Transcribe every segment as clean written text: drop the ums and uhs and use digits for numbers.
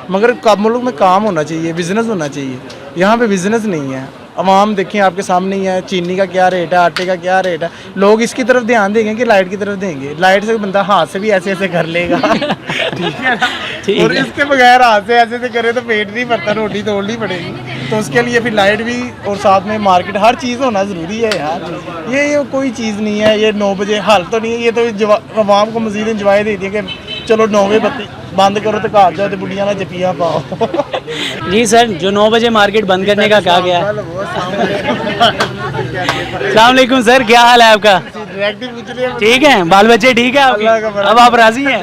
مگر ملک میں کام ہونا چاہیے, بزنس ہونا چاہیے. یہاں پہ بزنس نہیں ہے. عوام دیکھیں آپ کے سامنے ہی ہے, چینی کا کیا ریٹ ہے, آٹے کا کیا ریٹ ہے. لوگ اس کی طرف دھیان دیں گے کہ لائٹ کی طرف دیں گے. لائٹ سے بندہ ہاتھ سے بھی ایسے ایسے کر لے گا, ٹھیک ہے نا, اور اس کے بغیر ہاتھ سے ایسے ایسے کرے تو پیٹ نہیں بھرتا, روٹی توڑنی پڑے گی. تو اس کے لیے پھر لائٹ بھی اور ساتھ میں مارکیٹ, ہر چیز ہونا ضروری ہے یار. یہ کوئی چیز نہیں ہے, یہ 9 بجے حل تو نہیں ہے. یہ تو عوام کو مزید انجوائے دے دیا کہ چلو 9 بجے بتی بند کرو تو گھر جاؤ تو بڑھیاں نہ جپیاں پاؤ. جی سر, جو 9 بجے مارکیٹ بند کرنے کا کہا گیا ہے. السلام علیکم سر, کیا حال ہے آپ کا؟ ٹھیک ہے, بال بچے ٹھیک ہے آپ کے؟ اب آپ راضی ہیں؟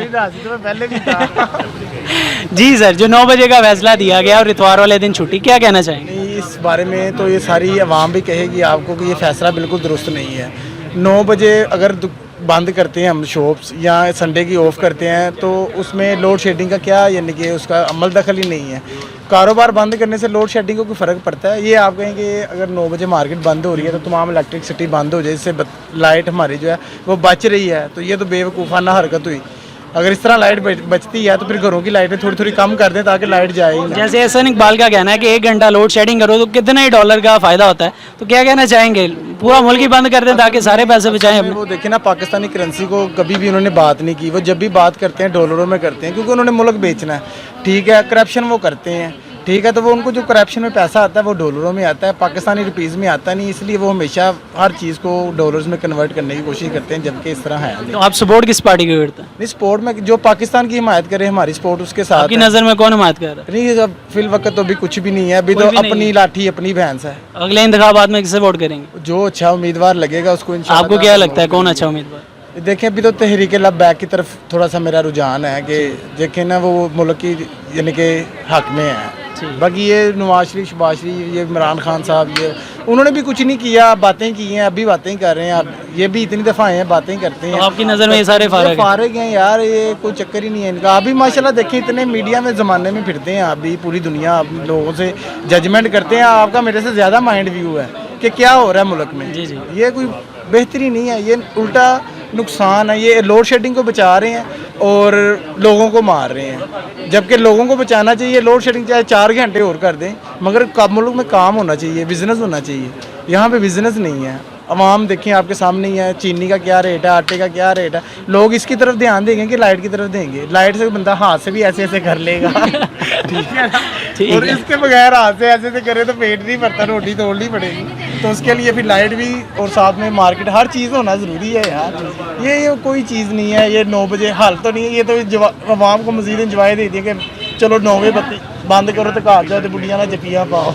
جی سر, جو 9 بجے کا فیصلہ دیا گیا اور اتوار والے دن چھٹی, کیا کہنا چاہیں گے؟ اس بارے میں تو یہ ساری عوام بھی کہے گی آپ کو کہ یہ فیصلہ بالکل درست نہیں ہے. 9 بجے اگر بند کرتے ہیں ہم شاپس یا سنڈے کی آف کرتے ہیں تو اس میں لوڈ شیڈنگ کا کیا, یعنی کہ اس کا عمل دخل ہی نہیں ہے. کاروبار بند کرنے سے لوڈ شیڈنگ کو کوئی فرق پڑتا ہے؟ یہ آپ کہیں کہ اگر 9 بجے مارکیٹ بند ہو رہی ہے تو تمام الیکٹرکسٹی بند ہو جائے, اس سے لائٹ ہماری جو ہے وہ بچ رہی ہے, تو یہ تو بے وقوفانہ حرکت ہوئی. اگر اس طرح لائٹ بچتی ہے تو پھر گھروں کی لائٹیں تھوڑی تھوڑی کم کر دیں تاکہ لائٹ جائے ہی نہ. جیسے احسن اقبال کا کہنا ہے کہ 1 گھنٹہ لوڈ شیڈنگ کرو تو کتنا ہی ڈالر کا فائدہ ہوتا ہے, تو کیا کہنا چاہیں گے؟ پورا ملک ہی بند کر دیں تاکہ سارے پیسے بچائیں اپنے. وہ دیکھیں نا, پاکستانی کرنسی کو کبھی بھی انہوں نے بات نہیں کی. وہ جب بھی بات کرتے ہیں ڈالروں میں کرتے ہیں, کیونکہ انہوں نے ملک بیچنا ہے, ٹھیک ہے. کرپشن وہ کرتے ہیں, ٹھیک ہے, تو وہ ان کو جو کرپشن میں پیسہ آتا ہے وہ ڈالروں میں آتا ہے, پاکستانی روپیز میں آتا نہیں. اس لیے وہ ہمیشہ ہر چیز کو ڈالرز میں کنورٹ کرنے کی کوشش کرتے ہیں, جبکہ اس طرح ہے. تو آپ سپورٹ کس پارٹی کو کرتے ہیں؟ نہیں, سپورٹ میں جو پاکستان کی حمایت کرے ہماری سپورٹ اس کے ساتھ. آپ کی نظر میں کون حمایت کر رہا ہے؟ نہیں, اب فی الوقت تو ابھی کچھ بھی نہیں ہے. ابھی تو اپنی لاٹھی اپنی بھینس ہے. اگلے انتخابات میں کسے ووٹ کریں گے؟ جو اچھا امیدوار لگے گا اس کو انشاءاللہ. آپ کو کیا لگتا ہے کون اچھا امیدوار؟ دیکھیں, ابھی تو تحریک لبیک کی طرف تھوڑا سا میرا رجحان ہے کہ دیکھیں نا وہ ملک کی یعنی کہ حق میں ہے. باقی یہ نواز شریف شباز شریف, یہ عمران خان صاحب, یہ انہوں نے بھی کچھ نہیں کیا, باتیں کی ہیں, ابھی باتیں ہی کر رہے ہیں. اب یہ بھی اتنی دفعہ آئے ہیں, باتیں کرتے ہیں. آپ کی نظر میں یہ سارے فارغ ہیں یار, یہ کوئی چکر ہی نہیں ہے ان کا. ابھی ماشاءاللہ دیکھیں اتنے میڈیا میں زمانے میں پھرتے ہیں, ابھی پوری دنیا لوگوں سے ججمنٹ کرتے ہیں. آپ کا میرے سے زیادہ مائنڈ ویو ہے کہ کیا ہو رہا ہے ملک میں. جی جی, یہ کوئی بہتری نہیں ہے, یہ الٹا نقصان ہے. یہ لوڈ شیڈنگ کو بچا رہے ہیں اور لوگوں کو مار رہے ہیں, جبکہ لوگوں کو بچانا چاہیے. لوڈ شیڈنگ چاہے 4 گھنٹے اور کر دیں, مگر ملک میں کام ہونا چاہیے, بزنس ہونا چاہیے. یہاں پہ بزنس نہیں ہے. عوام دیکھیں آپ کے سامنے ہی ہے, چینی کا کیا ریٹ ہے, آٹے کا کیا ریٹ ہے. لوگ اس کی طرف دھیان دیں گے کہ لائٹ کی طرف دیں گے. لائٹ سے بندہ ہاتھ سے بھی ایسے ایسے کر لے گا, ٹھیک ہے نا, اور اس کے بغیر ہاتھ سے ایسے ایسے کرے تو پیٹ نہیں بھرتا, روٹی توڑنی پڑے گی. تو اس کے لیے پھر لائٹ بھی اور ساتھ میں مارکیٹ, ہر چیز ہونا ضروری ہے یار. یہ کوئی چیز نہیں ہے. یہ 9 بجے حل تو نہیں ہے. یہ تو عوام کو مزید انجوائے دے دیا کہ چلو 9 بجے بتی بند کرو تو گھر جاؤ تو بڑھیاں نہ جپیاں پاؤ.